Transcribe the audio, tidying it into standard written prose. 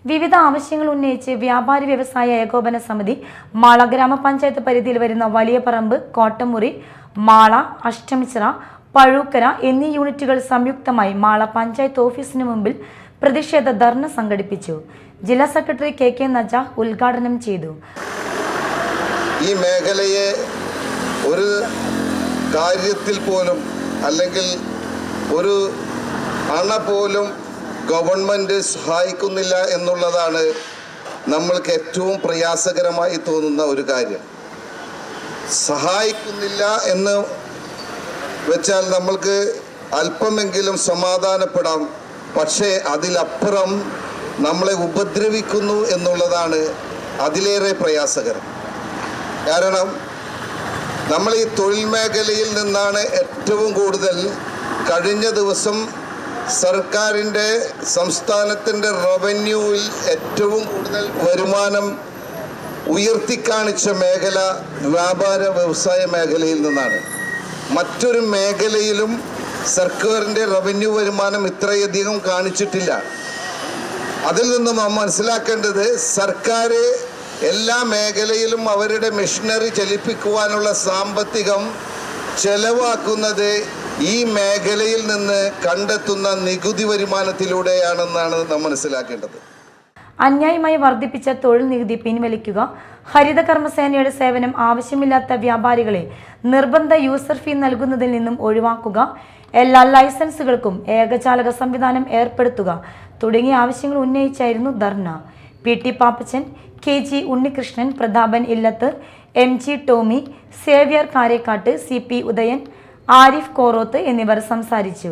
വിവിധ ആവശ്യങ്ങൾ ഉന്നയിച്ച് വ്യാപാരി വ്യവസായ ഏകോപന സമിതി മാള ഗ്രാമപഞ്ചായത്ത് പരിധിയിൽ വരുന്ന വലിയപറമ്പ്, കോട്ടമുറി, മാള, അഷ്ടമിച്ചിറ, പഴൂക്കര എന്നീ യൂണിറ്റുകൾ സംയുക്തമായി മാള പഞ്ചായത്ത് ഓഫീസിന് മുമ്പിൽ പ്രതിഷേധ ധർണ സംഘടിപ്പിച്ചു. ജില്ലാ സെക്രട്ടറി കെ നജാഹ് ഉദ്ഘാടനം ചെയ്തു. ഈ മേഖലയെ ഒരു കാര്യത്തിൽ പോലും അല്ലെങ്കിൽ ഒരു അണ പോലും ഗവൺമെൻറ് സഹായിക്കുന്നില്ല എന്നുള്ളതാണ് നമ്മൾക്ക് ഏറ്റവും പ്രയാസകരമായി തോന്നുന്ന ഒരു കാര്യം. സഹായിക്കുന്നില്ല എന്ന് വെച്ചാൽ നമ്മൾക്ക് അല്പമെങ്കിലും സമാധാനപ്പെടാം. പക്ഷേ അതിലപ്പുറം നമ്മളെ ഉപദ്രവിക്കുന്നു എന്നുള്ളതാണ് അതിലേറെ പ്രയാസകരം. കാരണം നമ്മൾ ഈ തൊഴിൽ മേഖലയിൽ നിന്നാണ് ഏറ്റവും കൂടുതൽ കഴിഞ്ഞ ദിവസം സർക്കാരിൻ്റെ സംസ്ഥാനത്തിൻ്റെ റവന്യൂവിൽ ഏറ്റവും കൂടുതൽ വരുമാനം ഉയർത്തിക്കാണിച്ച മേഖല വ്യാപാര വ്യവസായ മേഖലയിൽ നിന്നാണ്. മറ്റൊരു മേഖലയിലും സർക്കാരിൻ്റെ റവന്യൂ വരുമാനം ഇത്രയധികം കാണിച്ചിട്ടില്ല. അതിൽ നിന്നും നാം മനസ്സിലാക്കേണ്ടത് സർക്കാർ എല്ലാ മേഖലയിലും അവരുടെ മെഷീനറി ചലിപ്പിക്കുവാനുള്ള സാമ്പത്തികം ചെലവാക്കുന്നത് ഈ മേഖലയിൽ നിന്ന് കണ്ടെത്തുന്ന നികുതി വരുമാനത്തിലൂടെയാണെന്നാണ് നാം മനസ്സിലാക്കേണ്ടത്. അന്യായമായി വർദ്ധിപ്പിച്ച തൊഴിൽ നികുതി പിൻവലിക്കുക, ഹരിത കർമ്മസേനയുടെ സേവനം ആവശ്യമില്ലാത്ത വ്യാപാരികളെ നിർബന്ധ യൂസർ ഫീ നൽകുന്നതിൽ നിന്നും ഒഴിവാക്കുക, എല്ലാ ലൈസൻസുകൾക്കും ഏകജാലക സംവിധാനം ഏർപ്പെടുത്തുക തുടങ്ങിയ ആവശ്യങ്ങൾ ഉന്നയിച്ചായിരുന്നു ധർണ. പി.ടി. പാപ്പച്ചൻ, കെ.ജി. ഉണ്ണികൃഷ്ണൻ, പ്രതാപൻ ഇല്ലത്ത്, എം.ജി. ടോമി, സേവ്യർ കാരേക്കാട്ട്, സി.പി. ഉദയൻ, ആരിഫ് കോറോത്ത് എന്നിവർ സംസാരിച്ചു.